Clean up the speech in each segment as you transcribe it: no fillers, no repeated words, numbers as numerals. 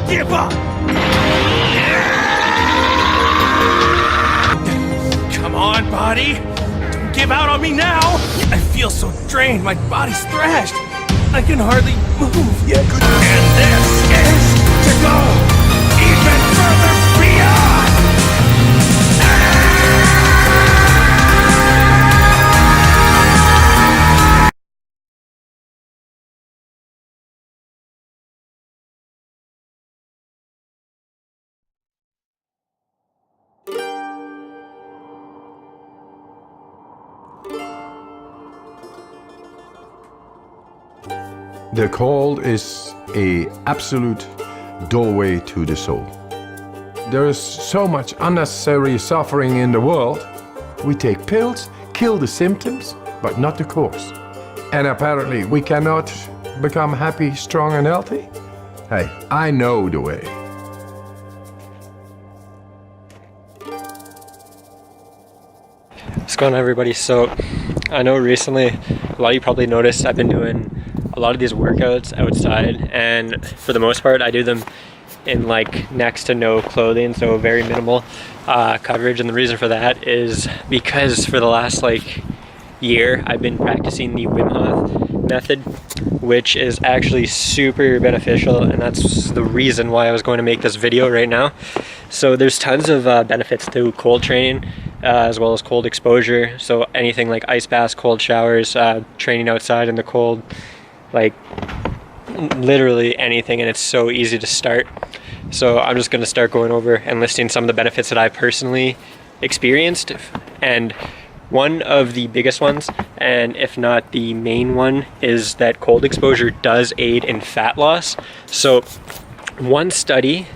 give up! Come on, body! Don't give out on me now! I feel so drained, my body's thrashed! I can hardly move yet. And this is to go even further beyond! The cold is an absolute doorway to the soul. There is so much unnecessary suffering in the world. We take pills, kill the symptoms, but not the cause. And apparently we cannot become happy, strong and healthy? Hey, I know the way. What's going on, everybody? So I know recently a lot of you probably noticed I've been doing a lot of these workouts outside, and for the most part I do them in like next to no clothing, so very minimal coverage. And the reason for that is because for the last like year I've been practicing the Wim Hof Method, which is actually super beneficial, and that's the reason why I was going to make this video right now. So there's tons of benefits to cold training as well as cold exposure. So anything like ice baths, cold showers, training outside in the cold, like literally anything, and it's so easy to start. So I'm just going to start going over and listing some of the benefits that I personally experienced. And one of the biggest ones, and if not the main one, is that cold exposure does aid in fat loss. So one study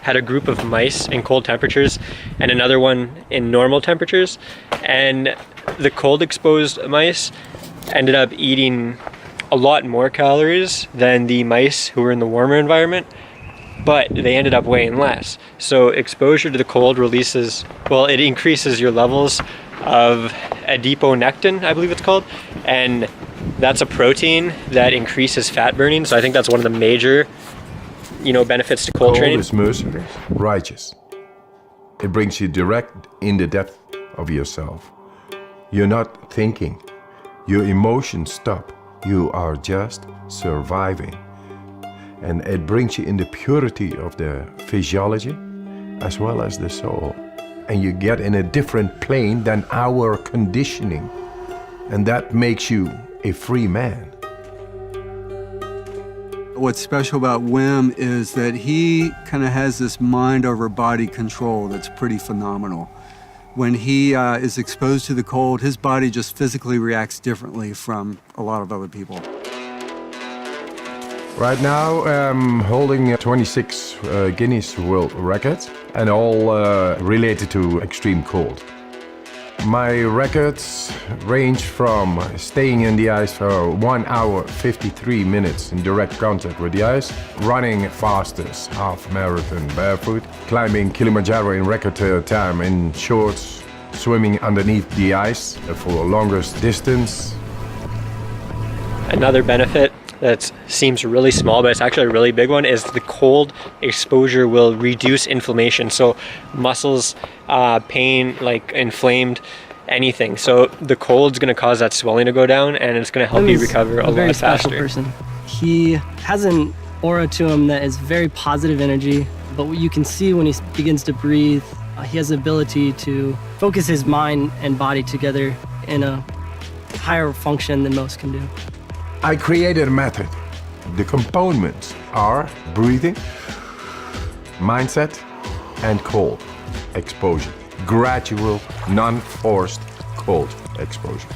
had a group of mice in cold temperatures and another one in normal temperatures, and the cold exposed mice ended up eating a lot more calories than the mice who were in the warmer environment, but they ended up weighing less. So exposure to the cold releases, well, it increases your levels of adiponectin, I believe it's called, and that's a protein that increases fat burning. So I think that's one of the major, benefits to cold training. Cold is merciless, righteous. It brings you direct in the depth of yourself. You're not thinking. Your emotions stop. You are just surviving. And it brings you in the purity of the physiology as well as the soul. And you get in a different plane than our conditioning. And that makes you a free man. What's special about Wim is that he kind of has this mind over body control that's pretty phenomenal. When he is exposed to the cold, his body just physically reacts differently from a lot of other people. Right now I'm holding 26 Guinness World Records, and all related to extreme cold. My records range from staying in the ice for 1 hour 53 minutes in direct contact with the ice, running fastest half marathon barefoot, climbing Kilimanjaro in record time in shorts, swimming underneath the ice for longest distance. Another benefit that seems really small, but it's actually a really big one, is the cold exposure will reduce inflammation. So muscles, pain, like inflamed, anything. So the cold's going to cause that swelling to go down, and it's going to help you recover a lot faster. Person. He has an aura to him that is very positive energy, but what you can see when he begins to breathe, he has the ability to focus his mind and body together in a higher function than most can do. I created a method. The components are breathing, mindset, and cold exposure. Gradual, non-forced cold exposure.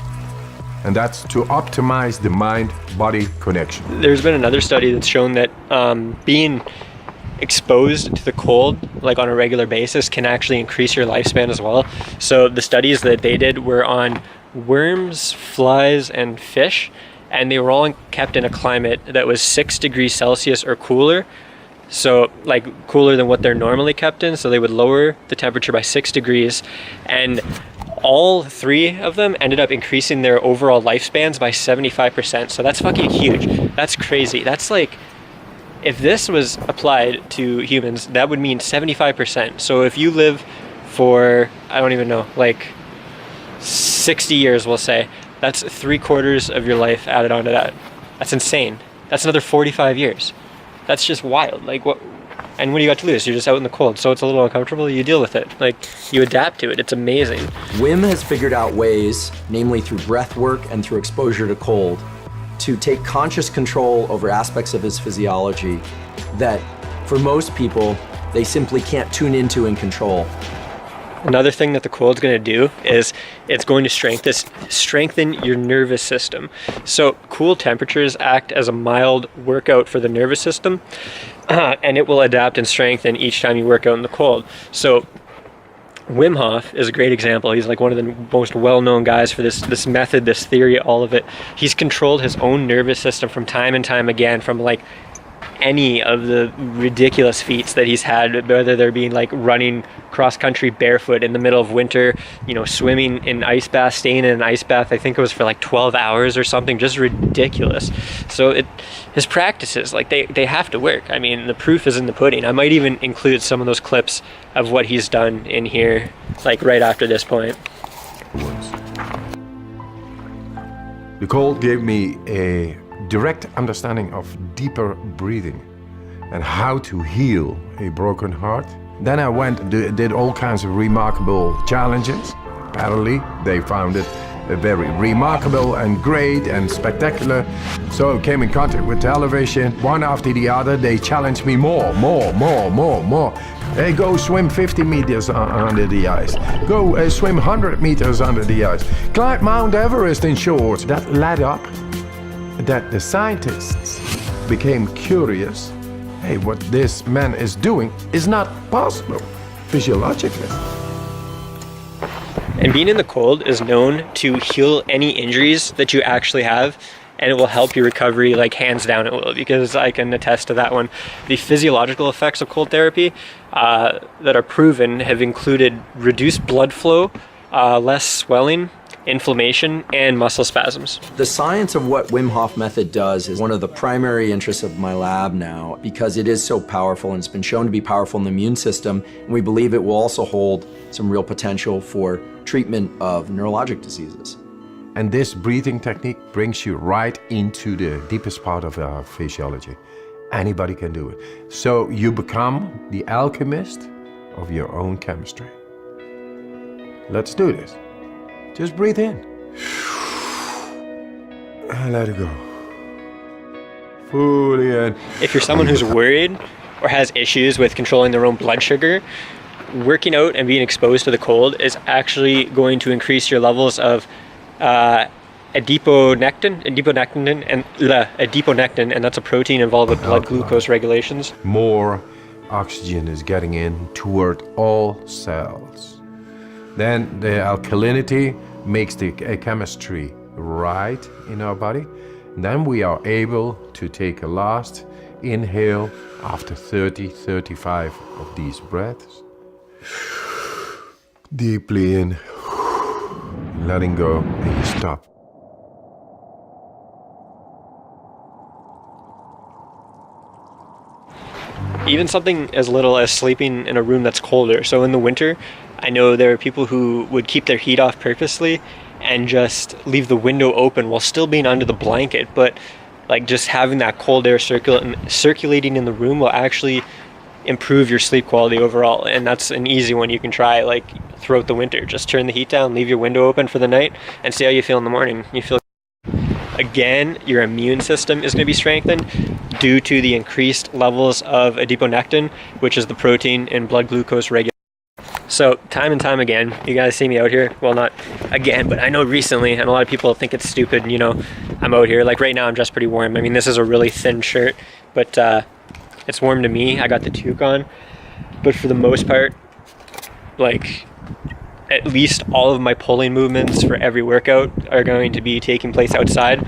And that's to optimize the mind-body connection. There's been another study that's shown that being exposed to the cold, like on a regular basis, can actually increase your lifespan as well. So the studies that they did were on worms, flies, and fish, and they were all kept in a climate that was 6 degrees Celsius or cooler. So like cooler than what they're normally kept in. So they would lower the temperature by 6 degrees, and all 3 of them ended up increasing their overall lifespans by 75%. So that's fucking huge. That's crazy. That's like If this was applied to humans, that would mean 75%. So if you live for, I don't even know, like 60 years, we'll say, that's 3/4 of your life added onto that. That's insane. That's another 45 years. That's just wild. Like, what? And what do you got to lose? You're just out in the cold, so it's a little uncomfortable. You deal with it. Like, you adapt to it. It's amazing. Wim has figured out ways, namely through breath work and through exposure to cold, to take conscious control over aspects of his physiology that, for most people, they simply can't tune into and control. Another thing that the cold's going to do is it's going to strengthen your nervous system. So cool temperatures act as a mild workout for the nervous system, and it will adapt and strengthen each time you work out in the cold. So Wim Hof is a great example. He's like one of the most well-known guys for this method, this theory, all of it. He's controlled his own nervous system from time and time again, from like any of the ridiculous feats that he's had, whether they're being like running cross country barefoot in the middle of winter, you know, swimming in ice bath, staying in an ice bath, I think it was for like 12 hours or something, just ridiculous. So his practices, like they have to work. I mean, the proof is in the pudding. I might even include some of those clips of what he's done in here, like right after this point. The cold gave me a direct understanding of deeper breathing and how to heal a broken heart. Then I went and did all kinds of remarkable challenges. Apparently, they found it very remarkable and great and spectacular. So I came in contact with television. One after the other, they challenged me more. Hey, go swim 50 meters under the ice. Go swim 100 meters under the ice. Climb Mount Everest in shorts. That led up that the scientists became curious. Hey, what this man is doing is not possible physiologically. And being in the cold is known to heal any injuries that you actually have, and it will help your recovery, like hands down it will, because I can attest to that one. The physiological effects of cold therapy that are proven have included reduced blood flow, less swelling, inflammation, and muscle spasms. The science of what Wim Hof Method does is one of the primary interests of my lab now, because it is so powerful and it's been shown to be powerful in the immune system, and we believe it will also hold some real potential for treatment of neurologic diseases. And this breathing technique brings you right into the deepest part of our physiology. Anybody can do it. So you become the alchemist of your own chemistry. Let's do this. Just breathe in. And let it go. Fully in. If you're someone who's worried or has issues with controlling their own blood sugar, working out and being exposed to the cold is actually going to increase your levels of adiponectin, and that's a protein involved with blood glucose regulations. More oxygen is getting in toward all cells. Then the alkalinity makes the chemistry right in our body. And then we are able to take a last inhale after 35 of these breaths. Deeply in, letting go, and you stop. Even something as little as sleeping in a room that's colder. So in the winter, I know there are people who would keep their heat off purposely and just leave the window open while still being under the blanket, but like just having that cold air circulating in the room will actually improve your sleep quality overall. And that's an easy one you can try like throughout the winter. Just turn the heat down, leave your window open for the night, and see how you feel in the morning. You feel again, your immune system is going to be strengthened due to the increased levels of adiponectin, which is the protein in blood glucose regulation. So time and time again, you guys see me out here. Well, not again, but I know recently, and a lot of people think it's stupid, you know, I'm out here. Like right now, I'm dressed pretty warm. I mean, this is a really thin shirt, but it's warm to me. I got the toque on. But for the most part, like at least all of my pulling movements for every workout are going to be taking place outside.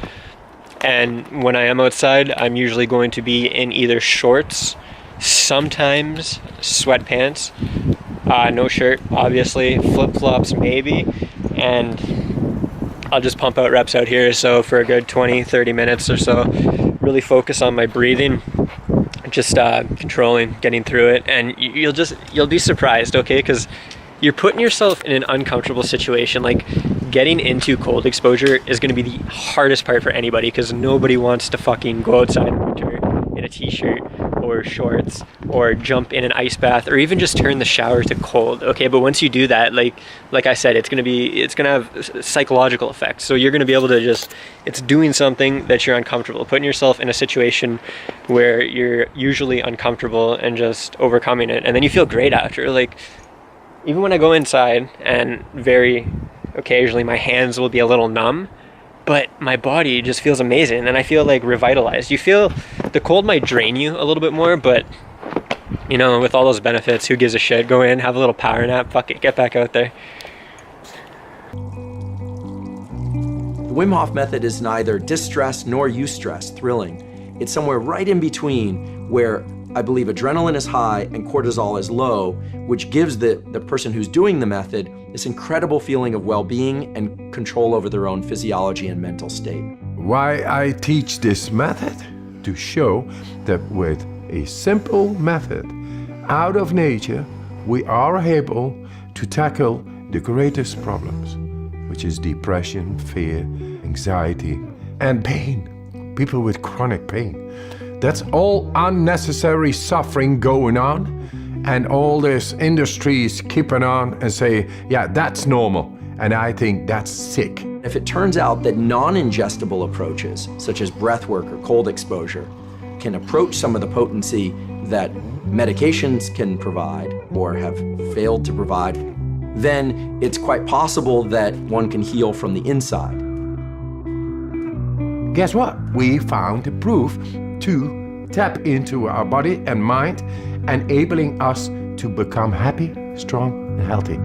And when I am outside, I'm usually going to be in either shorts, sometimes sweatpants, no shirt, obviously, flip-flops maybe, and I'll just pump out reps out here. So for a good 20-30 minutes or so, really focus on my breathing, just controlling, getting through it, and you'll be surprised, okay? Because you're putting yourself in an uncomfortable situation. Like, getting into cold exposure is going to be the hardest part for anybody, because nobody wants to fucking go outside in winter in a t-shirt or shorts, or jump in an ice bath, or even just turn the shower to cold, okay? But once you do that, like I said, it's gonna have psychological effects. So you're gonna be able to it's doing something that you're uncomfortable, putting yourself in a situation where you're usually uncomfortable and just overcoming it, and then you feel great after. Like, even when I go inside, and very occasionally my hands will be a little numb, but my body just feels amazing, and I feel like revitalized. You feel the cold might drain you a little bit more, but you know, with all those benefits, who gives a shit? Go in, have a little power nap, fuck it, get back out there. The Wim Hof Method is neither distress nor eustress, thrilling. It's somewhere right in between, where I believe adrenaline is high and cortisol is low, which gives the person who's doing the method this incredible feeling of well-being and control over their own physiology and mental state. Why I teach this method? To show that with a simple method out of nature, we are able to tackle the greatest problems, which is depression, fear, anxiety, and pain. People with chronic pain. That's all unnecessary suffering going on, and all this industries keeping on and say, yeah, that's normal, and I think that's sick. If it turns out that non-ingestible approaches, such as breath work or cold exposure, can approach some of the potency that medications can provide or have failed to provide, then it's quite possible that one can heal from the inside. Guess what? We found the proof to tap into our body and mind, enabling us to become happy, strong, and healthy.